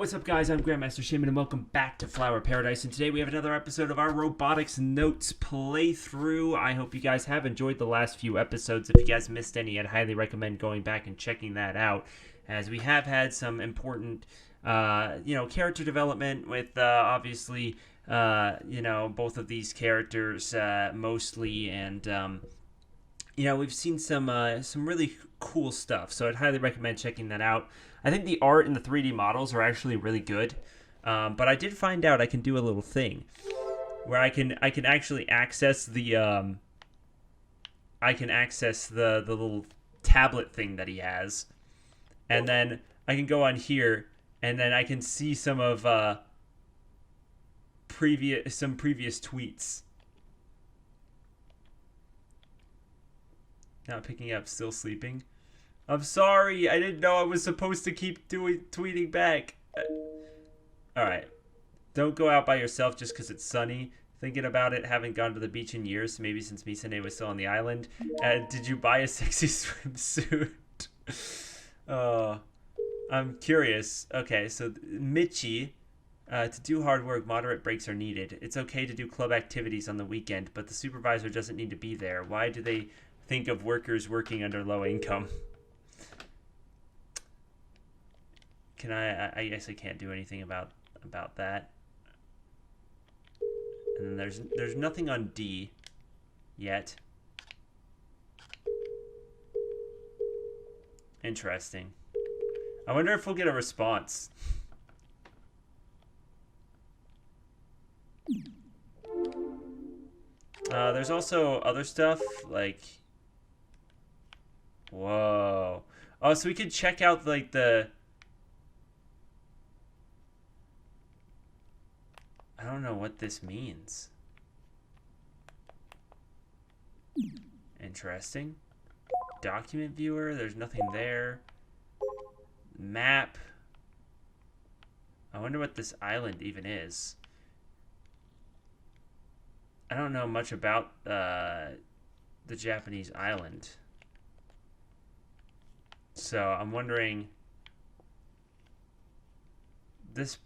what's up guys? I'm Grandmaster Shaymin and welcome back to Flower Paradise, and today we have another episode of our Robotics Notes playthrough. I hope you guys have enjoyed the last few episodes. If you guys missed any, I'd highly recommend going back and checking that out, as we have had some important character development with obviously both of these characters mostly, and we've seen some really cool stuff, so I'd highly recommend checking that out. I think the art and the 3D models are actually really good, but I did find out I can do a little thing where I can actually access the little tablet thing that he has, and then I can go on here and then I can see some of previous tweets. Not picking up, still sleeping. I'm sorry, I didn't know I was supposed to keep tweeting back. Alright. Don't go out by yourself just because it's sunny. Thinking about it, haven't gone to the beach in years, maybe since Misane was still on the island. Did you buy a sexy swimsuit? I'm curious. Okay, so Michi, to do hard work, moderate breaks are needed. It's okay to do club activities on the weekend, but the supervisor doesn't need to be there. Why do they think of workers working under low income? I guess I can't do anything about that. And then there's nothing on D yet. Interesting. I wonder if we'll get a response. There's also other stuff like, whoa. Oh, so we could check out like I don't know what this means. Interesting. Document viewer, there's nothing there. Map. I wonder what this island even is. I don't know much about the Japanese island. So I'm wondering, this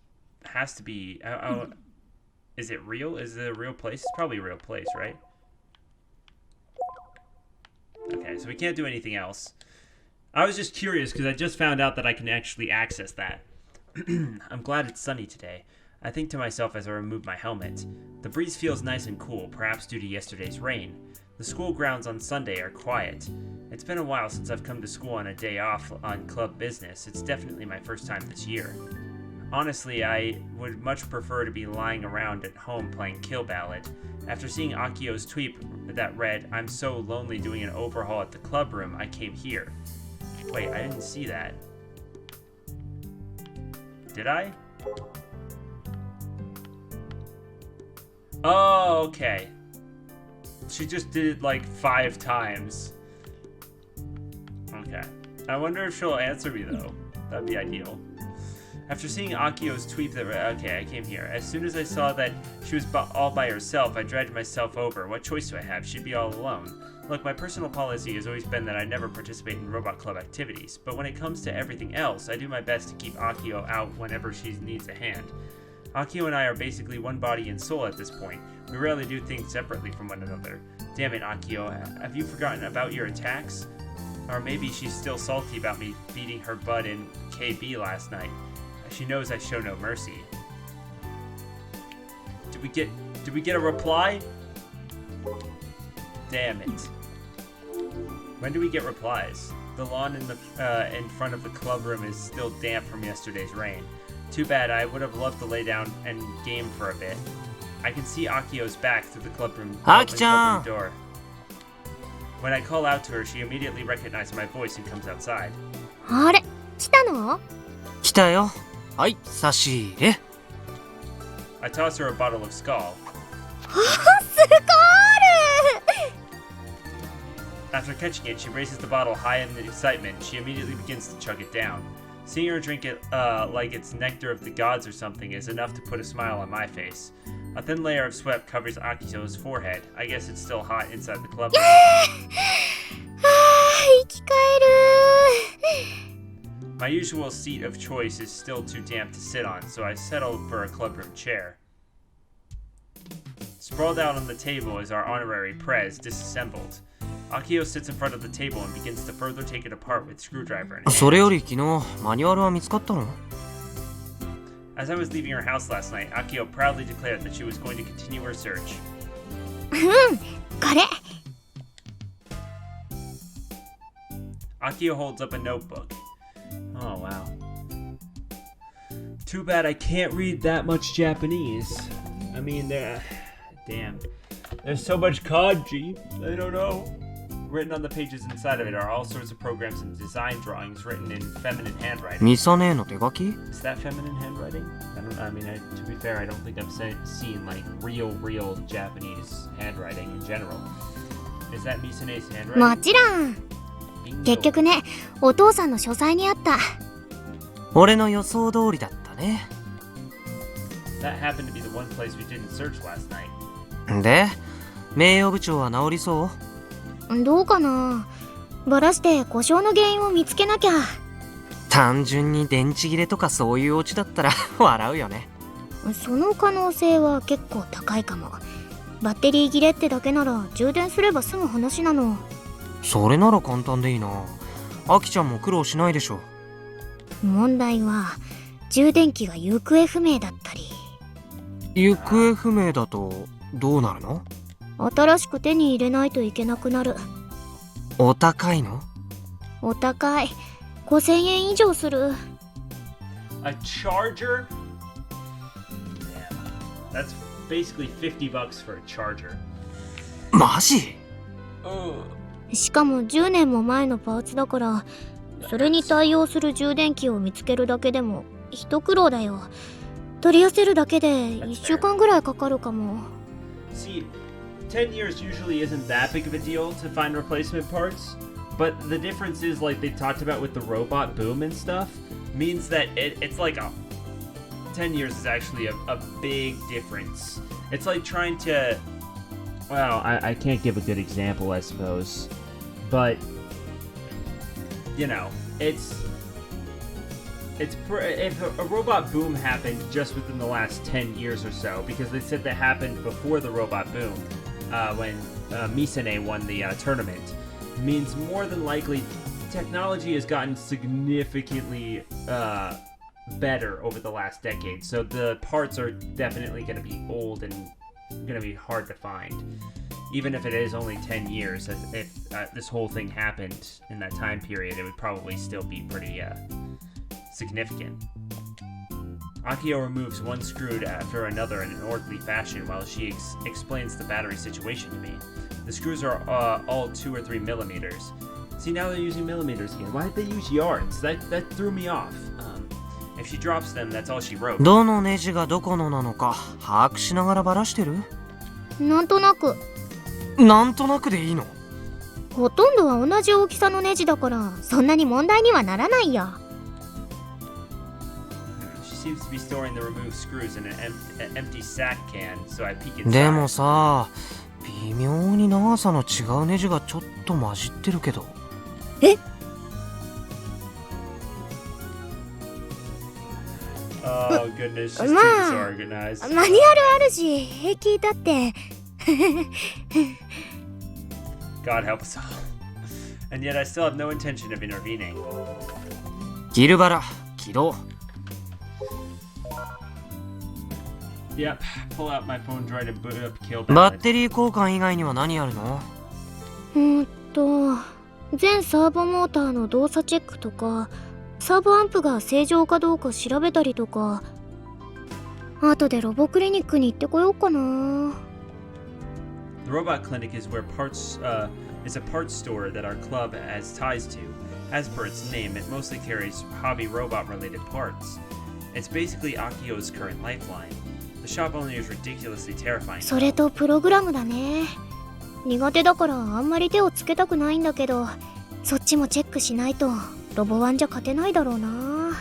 has to be, is it real? Is it a real place? It's probably a real place, right? Okay, so we can't do anything else. I was just curious because I just found out that I can actually access that. I'm glad it's sunny today. I think to myself as I remove my helmet. The breeze feels nice and cool, perhaps due to yesterday's rain. The school grounds on Sunday are quiet. It's been a while since I've come to school on a day off on club business. It's definitely my first time this year. Honestly, I would much prefer to be lying around at home playing Kill Ballad. After seeing Akio's tweet that read, "I'm so lonely doing an overhaul at the club room, I came here." Wait, I didn't see that. Did I? Oh, okay. She just did it like 5 times. Okay. I wonder if she'll answer me though. That'd be ideal. After seeing Akio's tweet that okay, I came here. As soon as I saw that she was all by herself, I dragged myself over. What choice do I have? She'd be all alone. Look, my personal policy has always been that I never participate in Robot Club activities, but when it comes to everything else, I do my best to keep Akio out whenever she needs a hand. Akio and I are basically one body and soul at this point. We rarely do things separately from one another. Damn it, Akio, have you forgotten about your attacks? Or maybe she's still salty about me beating her butt in KB last night. She knows I show no mercy. Did we get a reply? Damn it. When do we get replies? The lawn in front of the club room is still damp from yesterday's rain. Too bad, I would have loved to lay down and game for a bit. I can see Akio's back through the club room door. When I call out to her, she immediately recognizes my voice and comes outside. あれ、来たの？来たよ。はい、差し入れ。I toss her a bottle of Skull. すごーる！ After catching it, she raises the bottle high in excitement. She immediately begins to chug it down. Seeing her drink it like it's nectar of the gods or something is enough to put a smile on my face. A thin layer of sweat covers Akito's forehead. I guess it's still hot inside the club. 生き返る。My usual seat of choice is still too damp to sit on, so I settled for a clubroom chair. Sprawled out on the table is our honorary prez, Disassembled. Akio sits in front of the table and begins to further take it apart with screwdriver in hand. それより昨日マニュアルは見つかったの？ As I was leaving her house last night, Akio proudly declared that she was going to continue her search. これ Akio holds up a notebook. Oh, wow. Too bad I can't read that much Japanese. I mean, damn. There's so much kanji. I don't know. Written on the pages inside of it are all sorts of programs and design drawings written in feminine handwriting. ミサネの手書き？ Is that feminine handwriting? To be fair, I don't think I've seen like real Japanese handwriting in general. Is that Misane's handwriting? もちろん Bingo. 結局ね、お父さんの書斎にあった。俺の予想通りだったね。 That happened to be the one place we didn't search last night. で、名誉部長は治りそう？どうかな。バラして故障の原因を見つけなきゃ。単純に電池切れとかそういうオチだったら笑うよね。その可能性は結構高いかも。バッテリー切れってだけなら充電すれば済む話なの。それなら簡単でいいな。アキちゃんも苦労しないでしょ。問題は充電器が行方不明だったり。行方不明だとどうなるの？新しく手に入れないといけなくなる。お高いの？お高い。5000円以上する。A charger? Damn. That's basically $50 for a charger. マジ？ しかも10年も前のパーツだから、それに対応する充電器を見つけるだけでも一苦労だよ。取り寄せるだけで1週間ぐらいかかるかも。See, 10 years usually isn't that big of a deal to find replacement parts, but the difference is, like they talked about with the robot boom and stuff, means that it's like 10 years is actually a big difference. It's like trying to, well, I can't give a good example, I suppose, but, you know, if a robot boom happened just within the last 10 years or so, because they said that happened before the robot boom, when Misane won the tournament, means more than likely technology has gotten significantly better over the last decade. So the parts are definitely going to be old and going to be hard to find. Even if it is only 10 years, if this whole thing happened in that time period, it would probably still be pretty significant. Akio removes one screw after another in an orderly fashion while she explains the battery situation to me. The screws are all 2 or 3 millimeters. See, now they're using millimeters again. Why did they use yards? That threw me off. If she drops them, that's all she wrote. どのネジがどこのなのか把握しながらバラしてる？なんとなく。なんとなくでいいの？ほとんどは同じ大きさのネジだから、そんなに問題にはならないよ。She seems to be storing the removed screws in an empty sack can, so I peek inside. でもさ、微妙に長さの違うネジがちょっと混じってるけど。え？Oh goodness, she's too disorganized. マニュアルあるし、平気だって。God help us all. And yet I still have no intention of intervening. ギルバラ、起動。Yep, pull out my phone droid and boot up kill バ Ballad. ッテリー交換以外には何あるの？全サーボモーターの動作チェックとか、サーボアンプが正常かどうか調べたりとか、後でロボクリニックに行ってこようかな。The robot clinic is where is a parts store that our club has ties to. As per its name, it mostly carries hobby robot-related parts. It's basically Akio's current lifeline. The shop owner is ridiculously terrifying. それとプログラムだね。苦手だからあんまり手をつけたくないんだけど、そっちもチェックしないとロボワンじゃ勝てないだろうな。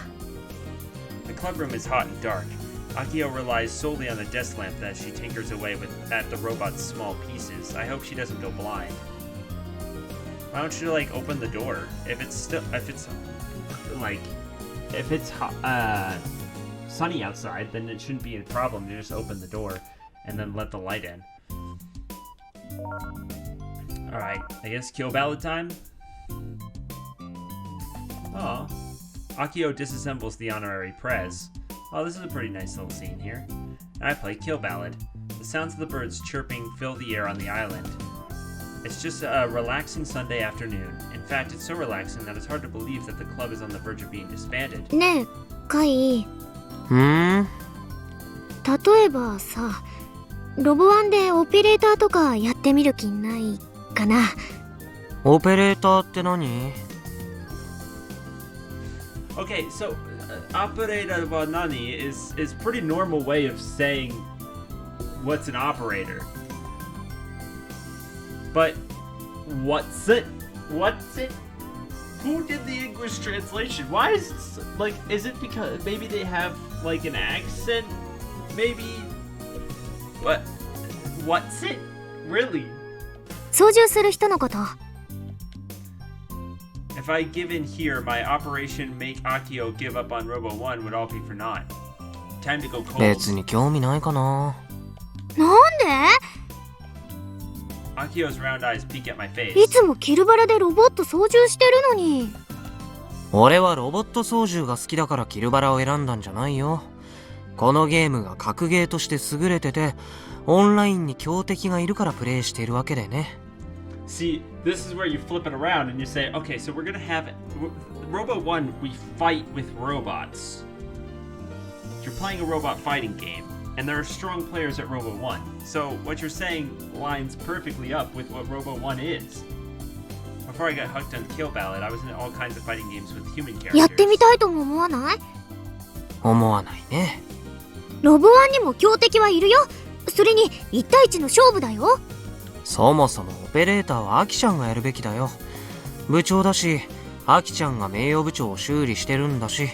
The club room is hot and dark. Akio relies solely on the desk lamp that she tinkers away at the robot's small pieces. I hope she doesn't go blind. Why don't you open the door? If it's like if it's sunny outside, then it shouldn't be a problem to just open the door and then let the light in. Alright, I guess kill ballad time? Oh. Akio disassembles the honorary prez. Oh, this is a pretty nice little scene here. And I play kill ballad. The sounds of the birds chirping fill the air on the island. It's just a relaxing Sunday afternoon. In fact, it's so relaxing that it's hard to believe that the club is on the verge of being disbanded. ねえカイ、ん？例えばさ、ロボワンでオペレーターとかやってみる気ないかな。オペレーターって何？ Okay, so operator wa nani is pretty normal way of saying what's an operator. But what's it? What's it? Who did the English translation? Why is it, like, is it because maybe they have like an accent? Maybe. What? What's it? Really? 操縦する人のこと。If I give in here, my operation make Akio give up on Robo 1 would all be for naught. Time to go cold. 別に興味ないかな。なんで？ Akio's round eyes peek at my face. いつもキルバラでロボット操縦してるのに。俺はロボット操縦が好きだからキルバラを選んだんじゃないよ。このゲームが格ゲーとして優れてて、オンラインに強敵がいるからプレイしているわけでね。See, this is where you flip it around and you say, okay, so we're gonna have Robo 1, we fight with robots. You're playing a robot fighting game, and there are strong players at Robo 1. So what you're saying lines perfectly up with what Robo 1 is. Before I got hooked on Kill Ballad, I was in all kinds of fighting games with human characters. やってみたいとも思わない？思わないね。ロボワンにも強敵はいるよ。それに1対1の勝負だよ。そもそもオペレーターはアキちゃんがやるべきだよ。部長だし、アキちゃんが名誉部長を修理してるんだし。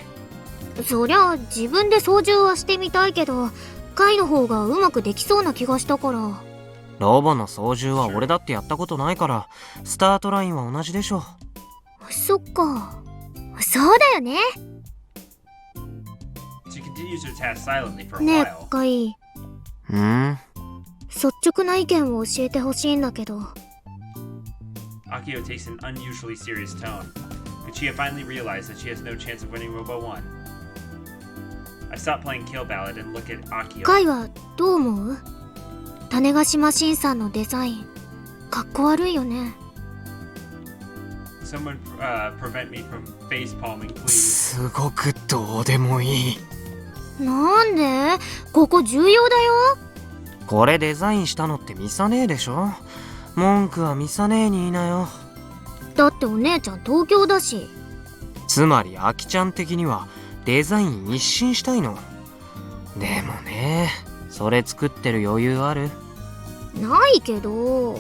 そりゃ自分で操縦はしてみたいけど、カイの方がうまくできそうな気がしたから。ロボの操縦は俺だってやったことないから、スタートラインは同じでしょ。そっか。そうだよね。She continues her task silently for a ねえ while. カイ。率直な意見を教えてほしいんだけど。Akio takes an unusually serious tone. Kuchiya finally realized that she has no chance of winning Robo 1. I stop playing Kill Ballad and look at Akio. カイはどう思う？種子島新さんのデザイン、かっこ悪いよね。Someone prevent me from face palming, please. すごくどうでもいい。なんで？ここ重要だよ。これデザインしたのってミサ姉でしょ。文句はミサ姉に言いなよ。だってお姉ちゃん東京だし。つまりアキちゃん的にはデザイン一新したいの。でもね、それ作ってる余裕ある？ないけど。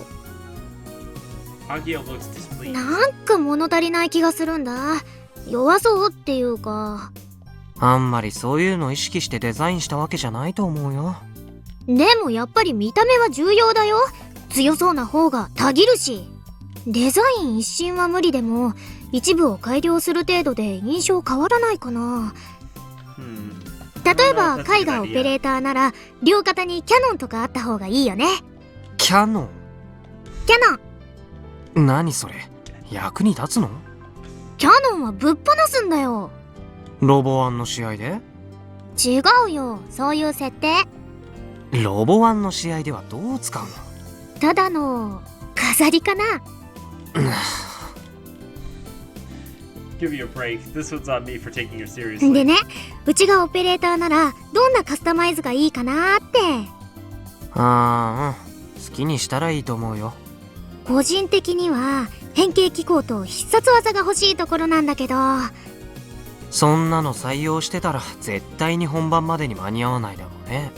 Akio looks displeased. なんか物足りない気がするんだ。弱そうっていうか。あんまりそういうの意識してデザインしたわけじゃないと思うよ。でもやっぱり見た目は重要だよ。強そうな方がたぎるし。デザイン一新は無理でも一部を改良する程度で印象変わらないかな。例えばカイがオペレーターなら両肩にキャノンとかあった方がいいよね。キャノン？キャノン。何それ？役に立つの？キャノンはぶっ放すんだよ。ロボワンの試合で？違うよ、そういう設定。ロボワンの試合ではどう使うの？ただの飾りかな。Give you a break. This one's on me for taking you seriously. でね、うちがオペレーターならどんなカスタマイズがいいかなって。好きにしたらいいと思うよ。個人的には変形機構と必殺技が欲しいところなんだけど。そんなの採用してたら絶対に本番までに間に合わないだろうね。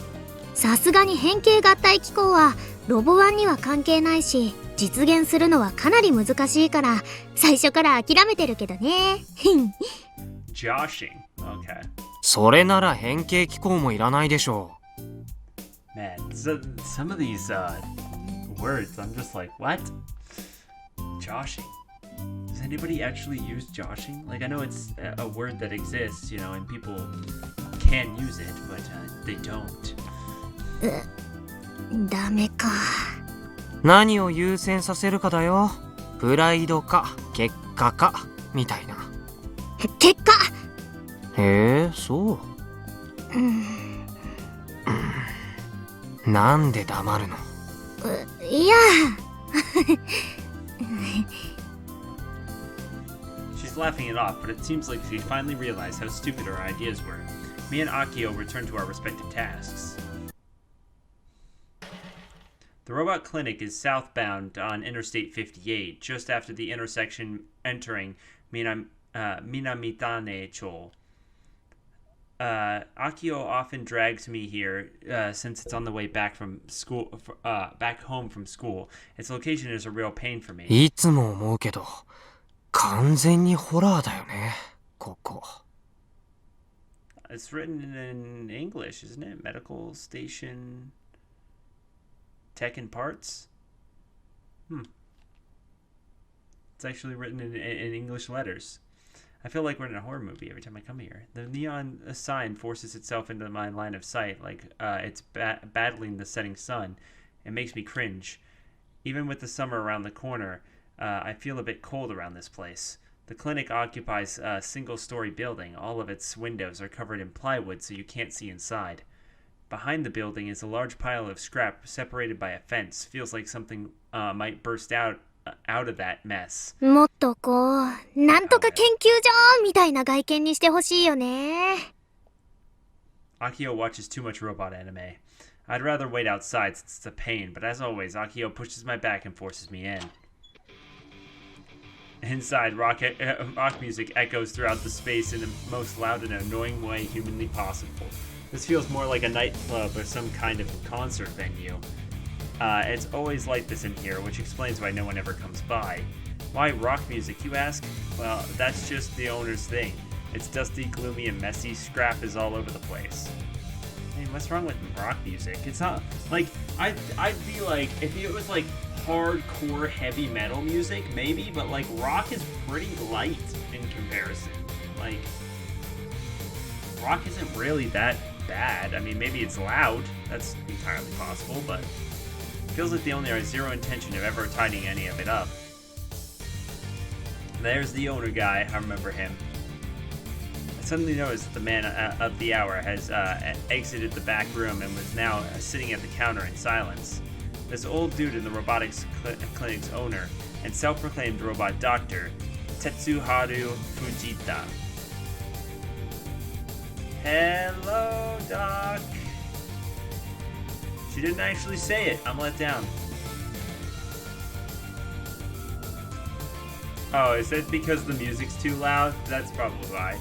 さすがに変形合体機構はロボワンには関係ないし、実現するのはかなり難しいから最初から諦めてるけどね。Joshing. Okay. それなら変形機構もいらないでしょう。Man, some of these words, I'm just like, what? Joshing. Does anybody actually use joshing? Like, I know it's a word that exists, you know, and people can use it, but they don't. ダメか。何を優先させるかだよ。プライドか結果かみたいな。結果。へえ、そう。なんで黙るの？いや。She's laughing it off, but it seems like she finally realized how stupid her ideas were. Me and Akio return to our respective tasks. The robot clinic is southbound on Interstate 58, just after the intersection entering Minamitane-cho. Akio often drags me here since it's on the way back from school, back home from school. Its location is a real pain for me. いつも思うけど、完全にホラーだよね、ここ。It's written in English, isn't it? Medical station, tech and parts. It's actually written in English letters. I feel like we're in a horror movie every time I come here. The neon sign forces itself into my line of sight, like it's battling the setting sun. It makes me cringe. Even with the summer around the corner, I feel a bit cold around this place. The clinic occupies a single-story building. All of its windows are covered in plywood, so you can't see inside. Behind the building is a large pile of scrap separated by a fence. Feels like something might burst out of that mess. もっとこう、なんとか研究所みたいな外見にしてほしいよね。Akio watches too much robot anime. I'd rather wait outside since it's a pain, but as always, Akio pushes my back and forces me in. Inside, rock music echoes throughout the space in the most loud and annoying way humanly possible. This feels more like a nightclub or some kind of concert venue. It's always like this in here, which explains why no one ever comes by. Why rock music, you ask? Well, that's just the owner's thing. It's dusty, gloomy, and messy. Scrap is all over the place. Hey, what's wrong with rock music? It's not like I'd be like if it was like hardcore heavy metal music, maybe, but like rock is pretty light in comparison. Like rock isn't really that bad. I mean, maybe it's loud. That's entirely possible, but it feels like the owner has zero intention of ever tidying any of it up. There's the owner guy. I remember him. I suddenly noticed that the man of the hour has exited the back room and was now sitting at the counter in silence. This old dude in the robotics clinic's owner and self-proclaimed robot doctor, Tetsuharu Fujita. Hello, Doc. She didn't actually say it. I'm let down. Oh, is that because the music's too loud? That's probably why.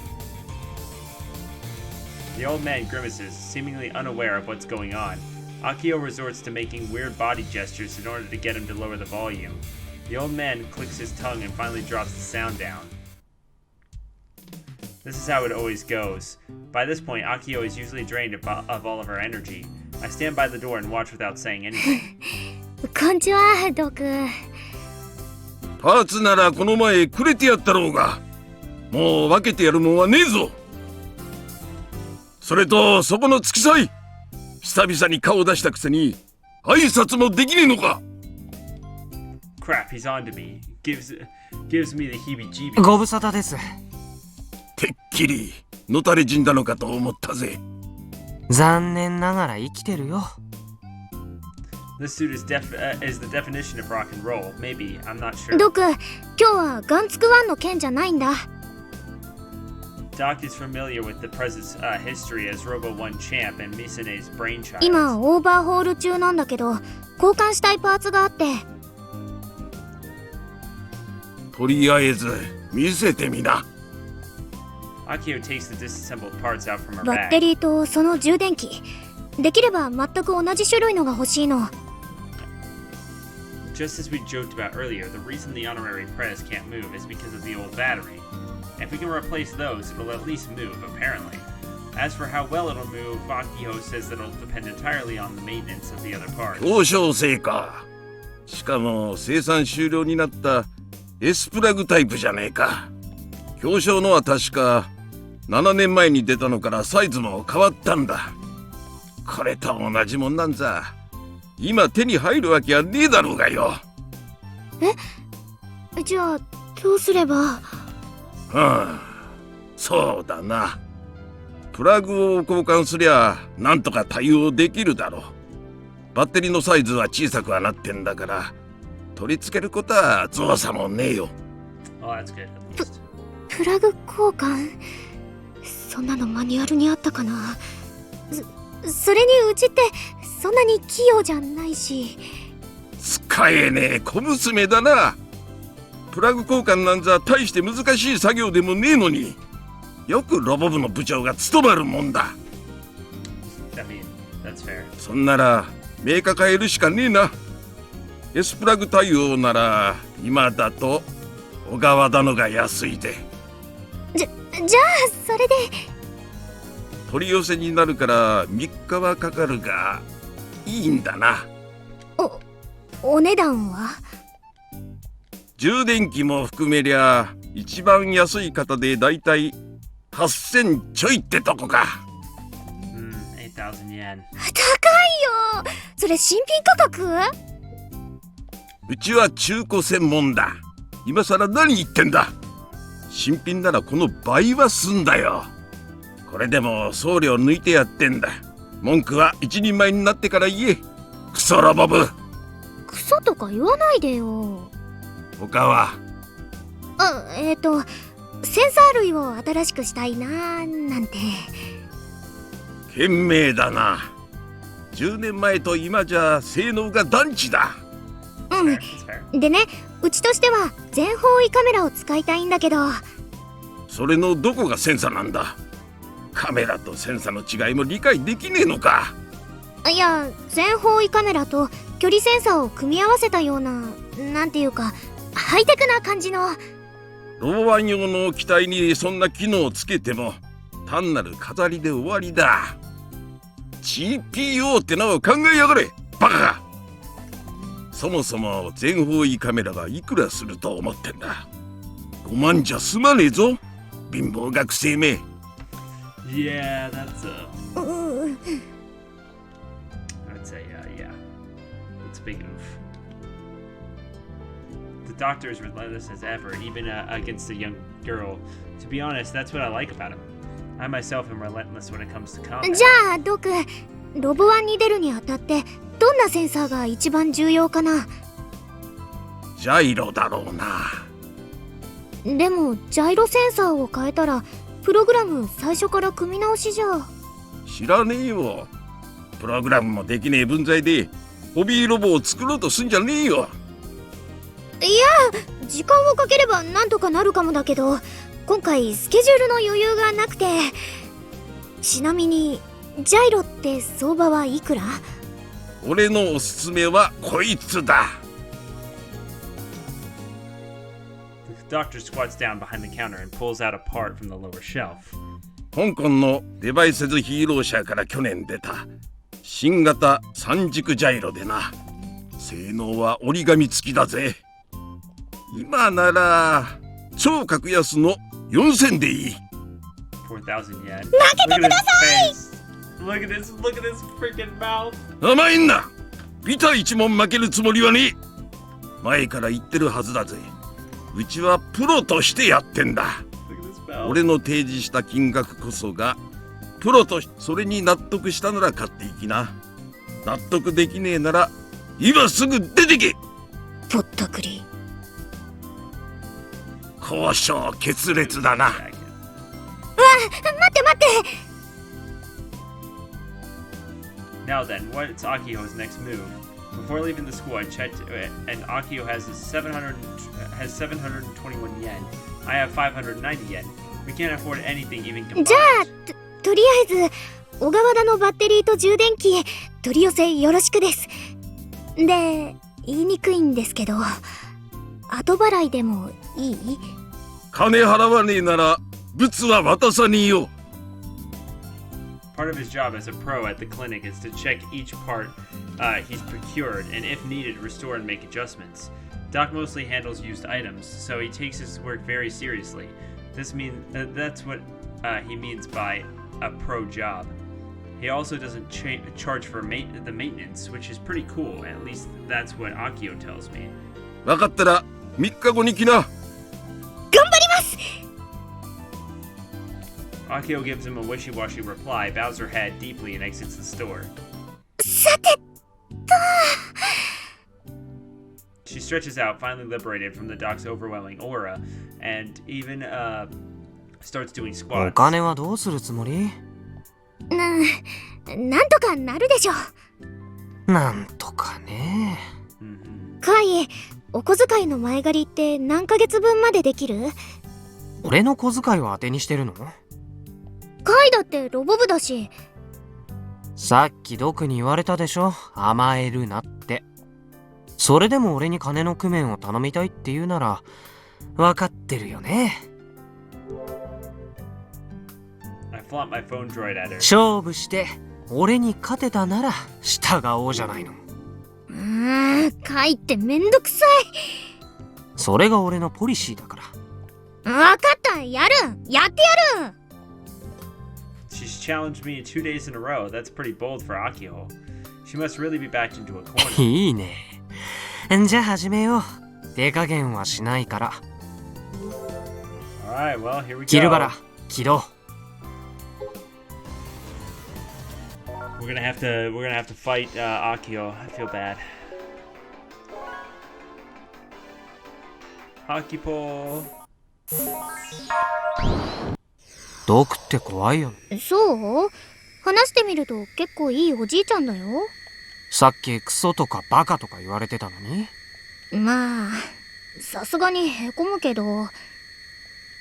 The old man grimaces, seemingly unaware of what's going on. Akio resorts to making weird body gestures in order to get him to lower the volume. The old man clicks his tongue and finally drops the sound down. This is how it always goes. By this point, Akio is usually drained of all of her energy. I stand by the door and watch without saying anything. こんにちは、ドク。パーツならこの前くれてやったろうが、もう分けてやるもんはねえぞ。それとそこの付き添い、久々に顔出したくせに挨拶もできねえのか。Crap, he's on to me. Gives me the heebie-jeebies. ご無沙汰です。てっきりのたれ死んだのかと思ったぜ。残念ながら生きてるよ。This suit is the definition of rock and roll. Maybe, I'm not sure. ドク、今日はガンツクワンの件じゃないんだ。Doc is familiar with the present's history as Robo 1 champ and Misane's brainchild. 今オーバーホール中なんだけど、交換したいパーツがあって。とりあえず見せてみな。Akio takes the disassembled parts out from her バッテ bag. リーとその充電器。できれば全く同じ種類のが欲しいの。Just as we joked about earlier, the reason the honorary press can't move is because of the old battery. If we can replace those, it'll at least move, apparently. As for how well it'll move, Akio says that it'll depend entirely on the maintenance of the other parts. 交渉成か。しかも生産終了になった S プラグタイプじゃねえか。表彰のは確か7年前に出たのからサイズも変わったんだ。これと同じもんなんざ今手に入るわけはねえだろうがよ。じゃあどうすれば。そうだな。プラグを交換すりゃなんとか対応できるだろう。バッテリーのサイズは小さくはなってんだから取り付けることは造作もねえよ。プラグ交換、そんなのマニュアルにあったかな。それにうちってそんなに器用じゃないし。使えねえ小娘だな。プラグ交換なんざ大して難しい作業でもねえのによくロボ部の部長が務まるもんだ。そんならメーカー変えるしかねえな。S プラグ対応なら今だと小川だのが安いで。じゃあそれで。取り寄せになるから3日はかかるがいいんだな。お値段は？充電器も含めりゃ一番安い方でだいたい8000ちょいってとこか。8,000 yen。高いよ。それ新品価格？うちは中古専門だ。今さら何言ってんだ。新品ならこの倍はすんだよ。これでも送料抜いてやってんだ。文句は一人前になってから言え。クソロボブ。クソとか言わないでよ。他は？センサー類を新しくしたいなーなんて。賢明だな。10年前と今じゃ性能が段違だ。でね、うちとしては全方位カメラを使いたいんだけど。それのどこがセンサなんだ。カメラとセンサの違いも理解できねえのか。いや、全方位カメラと距離センサーを組み合わせたような、なんていうかハイテクな感じの。ロボワン用の機体にそんな機能をつけても単なる飾りで終わりだ。 GPO って名を考えやがれバカが。そもそも全方位カメラがいくらすると思ってんだ。5万じゃ済まねえぞ貧乏学生め。Yeah, that's I'd say, yeah. It's a big move. The doctor is relentless as ever, even against a young girl. To be honest, that's what I like about him. I myself am relentless when it comes to combat. じゃあドク、ロボワンに出るにあたってどんなセンサーが一番重要かな。ジャイロだろうな。でもジャイロセンサーを変えたらプログラム最初から組み直しじゃ。知らねえよ。プログラムもできねえ分際でホビーロボを作ろうとすんじゃねえよ。いや、時間をかければなんとかなるかもだけど、今回スケジュールの余裕がなくて。ちなみにジャイロって相場はいくら？俺のおすすめはこいつだ。The doctor squats down behind the counter and pulls out a part from the lower shelf. 香港のデバイセズヒーロー社から去年出た新型三軸ジャイロでな。性能は折り紙付きだぜ。今なら超格安の4000でいい。4,000 yen. 負けてください。 Look at this freaking mouth. 甘いんな。ビタ一問負けるつもりはねえ。前から言ってるはずだぜ。うちはプロとしてやってんだ。俺の提示した金額こそがプロと。それに納得したなら買っていきな。納得できねえなら今すぐ出てけ。ぼったくり。交渉決裂だな。待って待って。 Now then, what's Akiho's next move? Before leaving the school, I checked, and Akio has 721 yen. I have 590 yen. We can't afford anything even combined. じゃあ とりあえず小川田のバッテリーと充電器取り寄せよろしくです。で、言いにくいんですけど、後払いでもいい？金払わねえなら物は渡さねえよ。Part of his job as a pro at the clinic is to check each part he's procured and, if needed, restore and make adjustments. Doc mostly handles used items, so he takes his work very seriously. This means that's what he means by a pro job. He also doesn't charge for the maintenance, which is pretty cool. At least that's what Akio tells me. 分かったら3日後に来な。頑張ります。 Akio gives him a wishy-washy reply, bows her head deeply, and exits the store. さてと。 She stretches out, finally liberated from the doc's overwhelming aura, and even starts doing お squats. 金はどうするつもり？なんとかなるでしょう。なんとかね。カイ、お小遣いの前借りって何ヶ月分までできる？俺の小遣いは当てにしてるの？カイだってロボ部だし。さっきドクに言われたでしょ、甘えるなって。それでも俺に金の工面を頼みたいって言うなら分かってるよね。勝負して俺に勝てたなら従おうじゃないの。カイってめんどくさい。それが俺のポリシーだから。分かった、やってやる。She's challenged me 2 days in a row. That's pretty bold for Akio. She must really be backed into a corner. いいね。じゃあ始めよう。手加減はしないから。Alright, well, here we go. キルバラ、起動。We're gonna have to fight Akio. I feel bad. Akipo. ドクって怖いよね。そう？話してみると結構いいおじいちゃんだよ。さっきクソとかバカとか言われてたのに。まあ、さすがにへこむけど、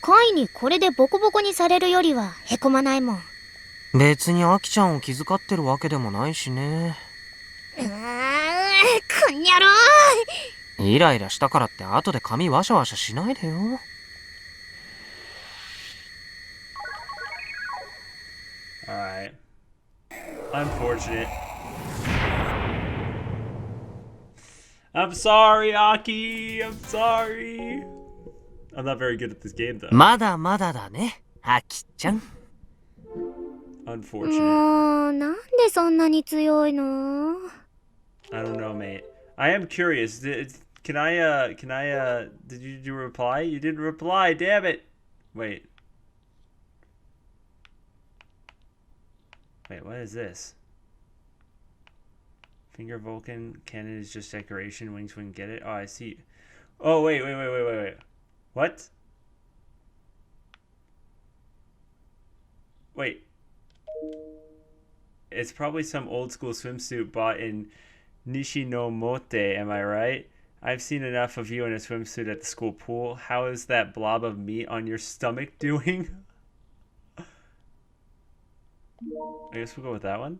カイにこれでボコボコにされるよりはへこまないもん。別にアキちゃんを気遣ってるわけでもないしね。こんにゃろー。イライラしたからって後で髪ワシャワシャしないでよ。Alright. Unfortunate. I'm sorry, Aki. I'm sorry. I'm not very good at this game, though. まだまだだね、アキちゃん。Unfortunate. もう、なんでそんなに強いの？ I don't know, mate. I am curious. Can I, did you reply? You didn't reply, damn it. Wait, what is this? Finger Vulcan, cannon is just decoration, wings wouldn't get it. Oh, I see. Oh, wait. What? Wait. It's probably some old school swimsuit bought in Nishinomote, am I right? I've seen enough of you in a swimsuit at the school pool. How is that blob of meat on your stomach doing? I guess we'll go with that one.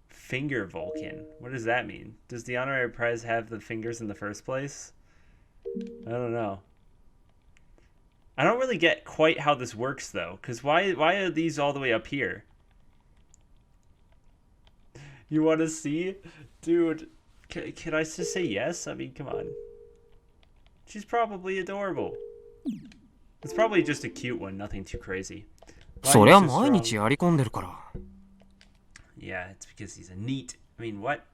Finger Vulcan. What does that mean? Does the honorary prize have the fingers in the first place? I don't know. I don't really get quite how this works though, because why are these all the way up here? You want to see? Dude, can I just say yes? I mean, come on. She's probably adorable. It's probably just a cute one, nothing too crazy. そりゃ毎日やり込んでるから。Yeah, it's because he's a neat. I mean, what?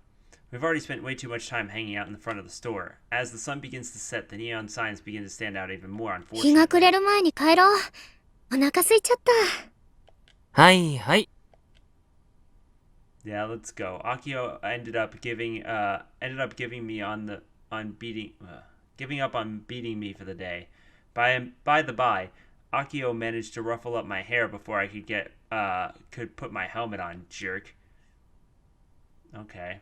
We've already spent way too much time hanging out in the front of the store. As the sun begins to set, the neon signs begin to stand out even more, 日が unfortunately. 暮れる前に帰ろう。お腹空いちゃった。はいはい。Yeah, let's go. Akio ended up giving me giving up on beating me for the day. By the by, Akio managed to ruffle up my hair before I could put my helmet on, jerk. Okay.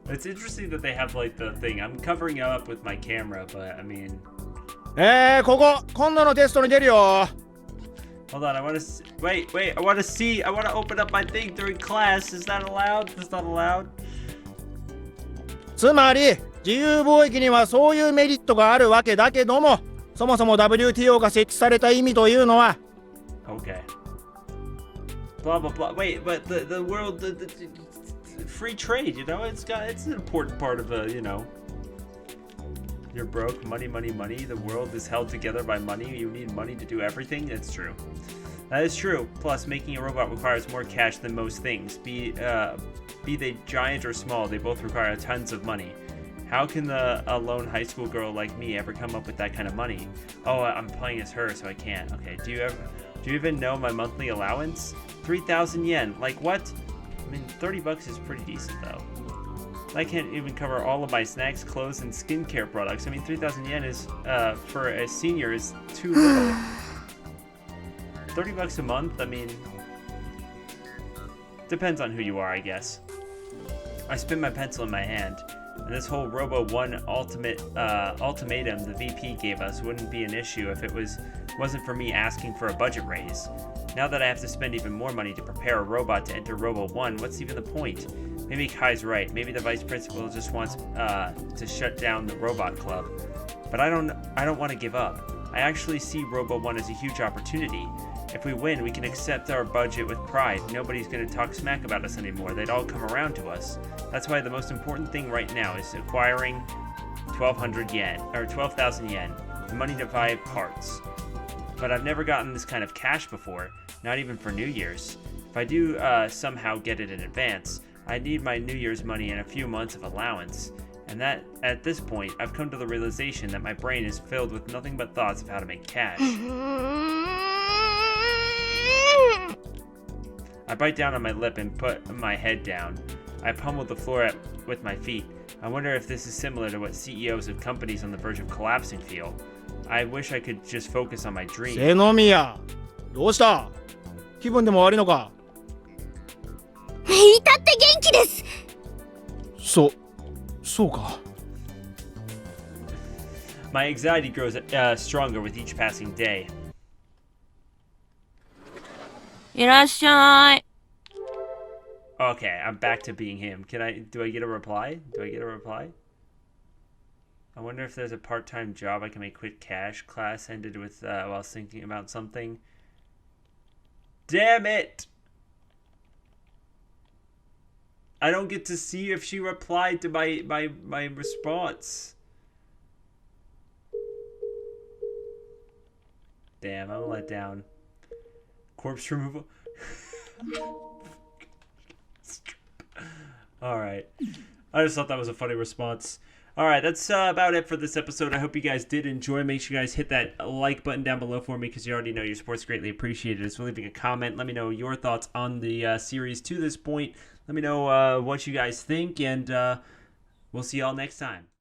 It's interesting that they have like the thing. I'm covering up with my camera, but I mean. ここ今度のテストに出るよ。 Hold on, I want to wait. I want to open up my thing during class. Is that allowed? That's not allowed. つまり自由貿易にはそういうメリットがあるわけだけども、そもそも WTO が設置された意味というのは、Okay. blah blah blah. Wait, but the world, the free trade, you know, it's an important part of you're broke, money. The world is held together by money. You need money to do everything. That's true. That is true. Plus, making a robot requires more cash than most things. Be they giant or small, they both require tons of money. How can a lone high school girl like me ever come up with that kind of money? Oh, I'm playing as her, so I can't. Okay, do you even know my monthly allowance? 3,000 yen. Like what? I mean, $30 is pretty decent though. I can't even cover all of my snacks, clothes, and skincare products. I mean, 3,000 yen is for a senior is too little. $30 a month. I mean, depends on who you are, I guess. I spin my pencil in my hand. And this whole Robo 1 ultimatum the VP gave us wouldn't be an issue if it wasn't for me asking for a budget raise. Now that I have to spend even more money to prepare a robot to enter Robo 1, what's even the point? Maybe Kai's right. Maybe the vice principal just wants to shut down the robot club. But I don't want to give up. I actually see Robo 1 as a huge opportunity. If we win, we can accept our budget with pride. Nobody's going to talk smack about us anymore. They'd all come around to us. That's why the most important thing right now is acquiring 1,200 yen, or 12,000 yen, the money to buy parts. But I've never gotten this kind of cash before, not even for New Year's. If I do somehow get it in advance, I need my New Year's money and a few months of allowance. And that, at this point, I've come to the realization that my brain is filled with nothing but thoughts of how to make cash. I bite down on my lip and put my head down. I pummel the floor with my feet. I wonder if this is similar to what CEOs of companies on the verge of collapsing feel. I wish I could just focus on my dream. 瀬宮、どうした？気分でも悪いのか？至って元気です。そうか。My anxiety grows stronger with each passing day. いらっしゃい。 Okay, I'm back to being him. Do I get a reply? I wonder if there's a part-time job I can make quick cash. Class ended with while thinking about something. Damn it! I don't get to see if she replied to my response. Damn, I'm let down. Corpse removal. Alright. I just thought that was a funny response. Alright, that's about it for this episode. I hope you guys did enjoy. Make sure you guys hit that like button down below for me because you already know your support's greatly appreciated. As well, leaving a comment. Let me know your thoughts on the series to this point. Let me know what you guys think, and we'll see y'all next time.